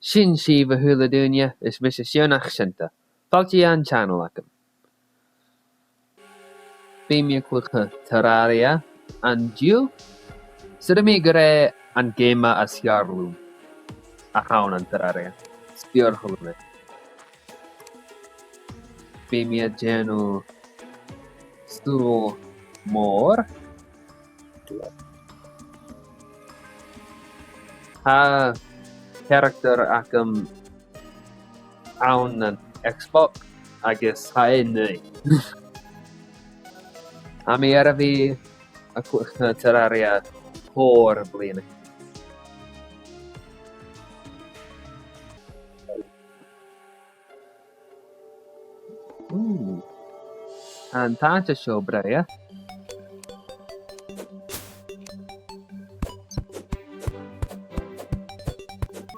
Sin si bhith thula duine is mis Sionnaich sinnta. Fàilte an channel agam. Bí mi cuacha Terraria an diú. Sydd mi gyda an gema a siarlw a hawn an Terraria. Sbior hwlwne. Bí mi a genw stŵl môr. Ha character agam hawn an Xbox agus tighinn. A mi ar a fi a cuacha Terraria pór bliana. An táinte seo breia.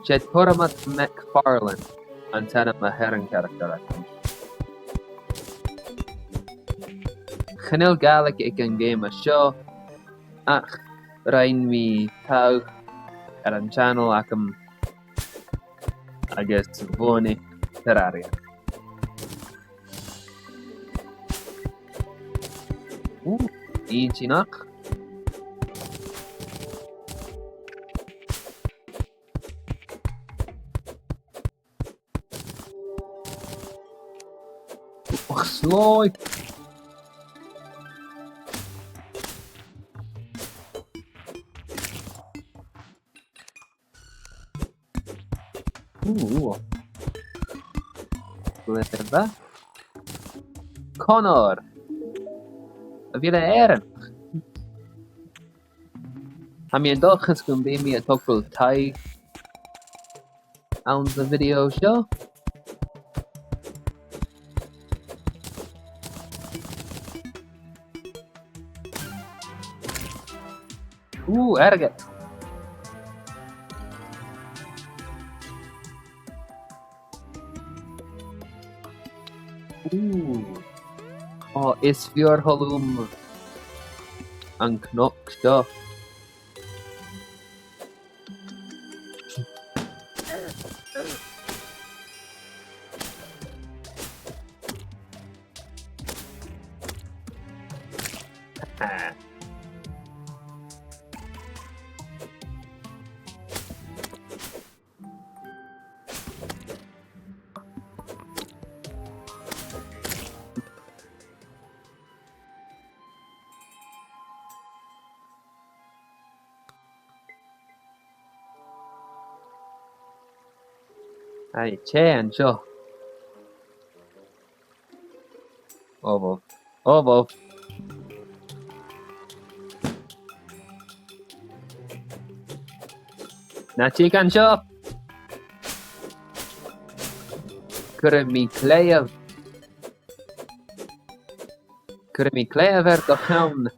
Sé Tormod Mac Phàrlain an dèanamh a heran character agam. Chanil gaelig ag an game a seo, ach rain mi tau ar an channel agam agus bhóna Terraria. t-Sionnaich. Och, slói. Ghleann. Connor. A bhíle airm. Ha mi an dulchas gwn bí mi a togail taighean an the video seo. Erge. Is bheor holúm an knock seo. Ai, che an seo. Bo. Na ti gan seo. Cyrra mi cleiaf er go chawn.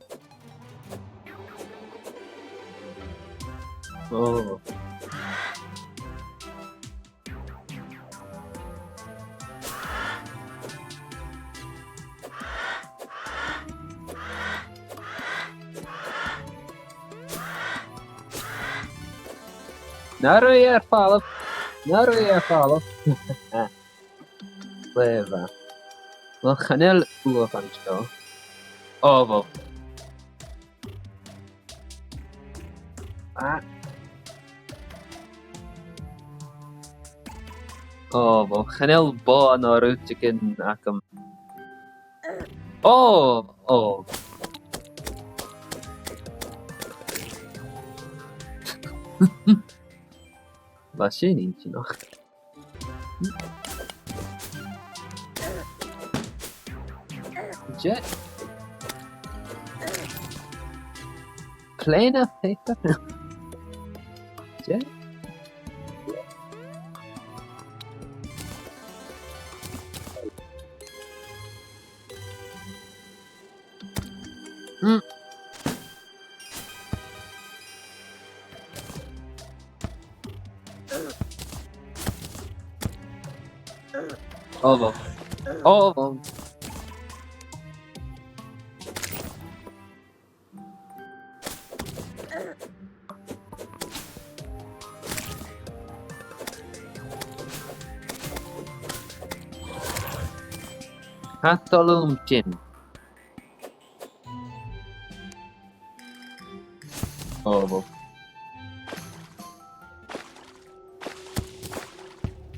Narrow ar fallaf. Clefa. Wel, chanel bwaf an sio. Bo. Bo, chanel bo an o'r ywtigyn ac am. Was sy'n un ti'n och? Jet. Plain of paper. Jet. Bo. Hatolum chin. Oh.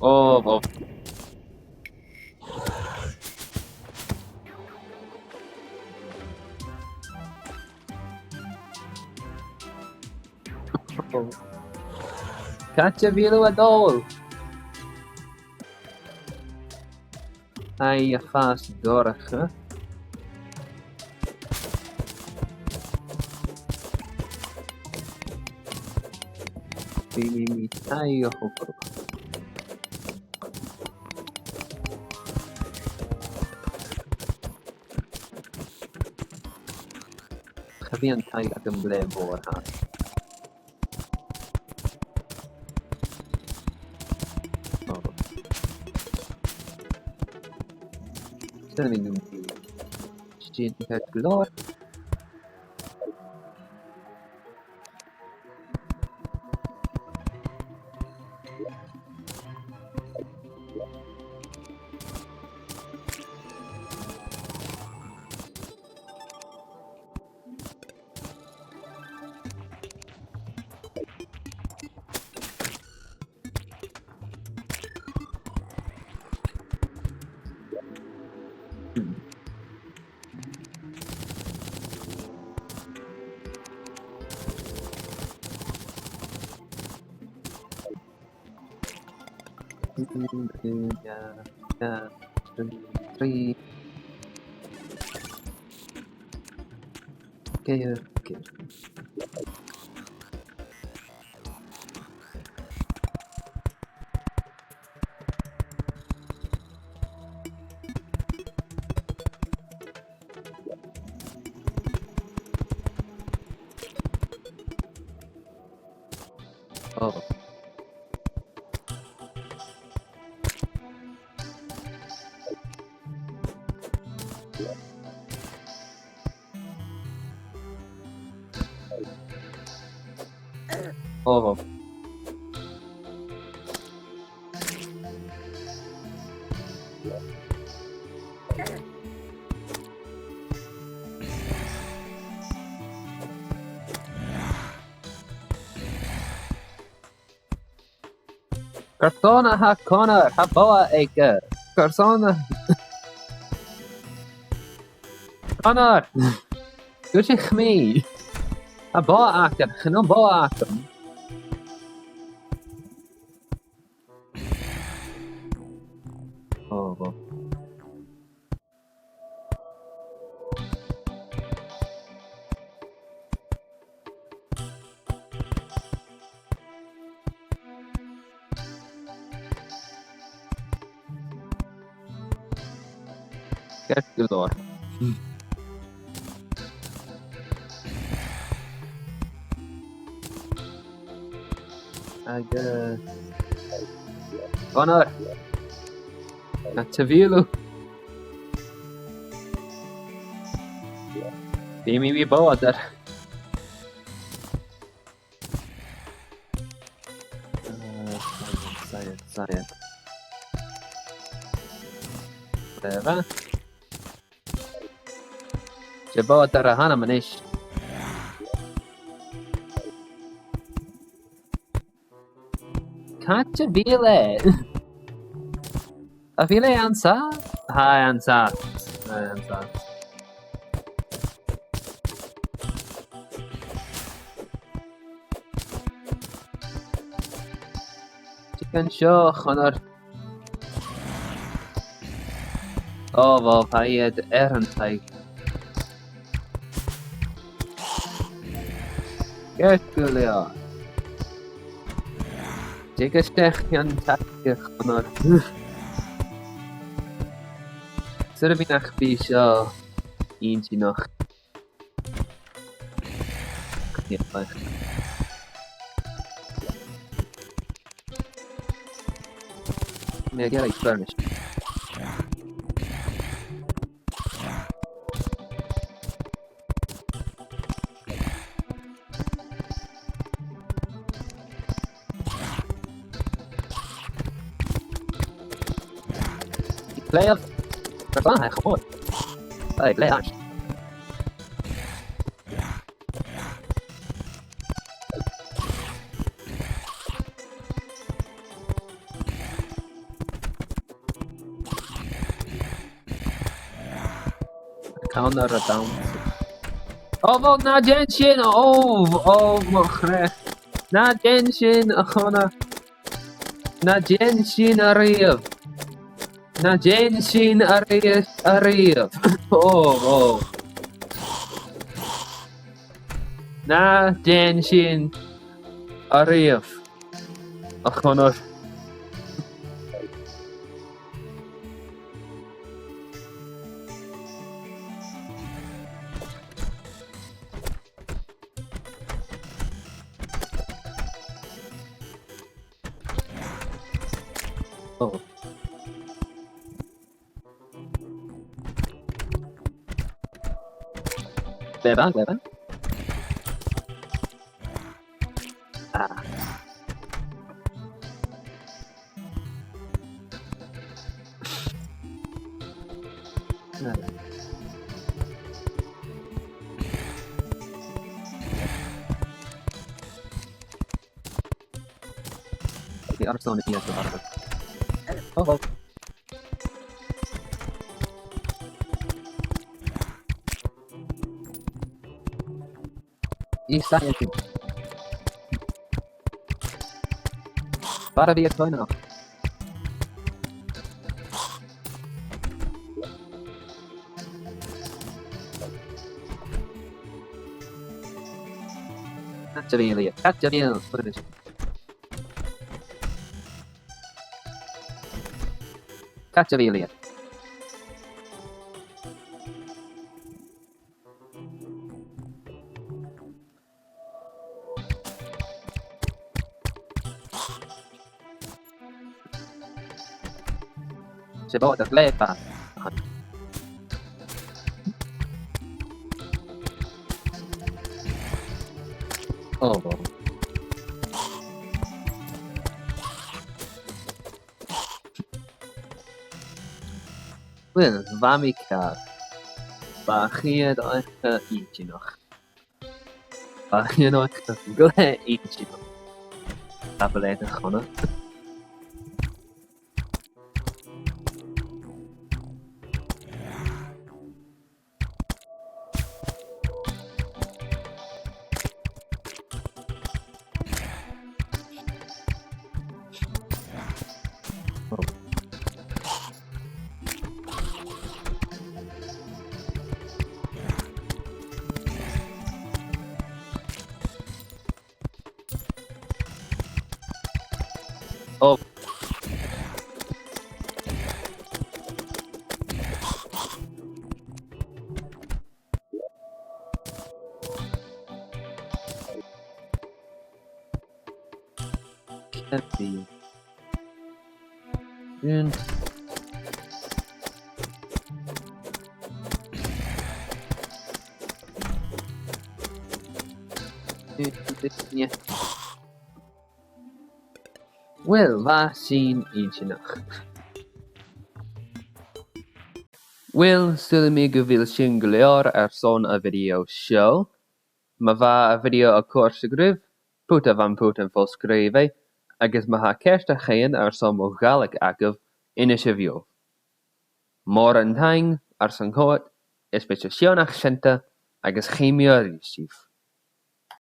Oh. Catch a vilo at all. Ai fast dorach, huh? Bimi tayo hopro. Kabian tayo at ang blebo ha. Turning into shit that glor. Yeah. 3. Okay. Oh. Oh. Persona ha Connor ha boa eke. Persona. Connor. Goed je mee. Ha boa achter. Genoeg boa achter. Oh. Get the door. Agus. Connor. Te vilo. Bimi mi boa der. Science. Whatever. Je boa der hana manish. Catch a vile. A vile ansa? Hi ansa. Chicken show, Connor. Oh, wel, hij het ernstig. Kijk, Julia. Ik is echt een takje, Connor. Zullen we nog een eentje nog? Ja, maar. Nee, ik ga iets furnished. Play up. Rhaid eich hwn. Ghleann. Counter down. Oh, wel, na genshin. Oh, mochre. Na genshin, achona. Na genshin arrif. Na genshin arrif. Oh. Na genshin arrif. Achona. Oh. Gleann. Ah. The other stone is the bottom. Oh. t-Sionnaich. Para weer tuinach. Taighean. What it is? Taighean. Sabaid the Glen. Oh. Wel, warm ik ga. Hier euch eentje nog. Hier nog een Glen eentje nog. Dat beleid gewoon. Oh. Can't be. Wel, waar zien eentje nog? Wel, zullen we gewillen geleer zo'n video show. Maar waar video a koers gruf, puta van puta volschreven, agus ma ha caistealan zo'n galig agaf in een video. Maar een tang zo'n coat is beetje t-Sionnaich agus chemiorisif.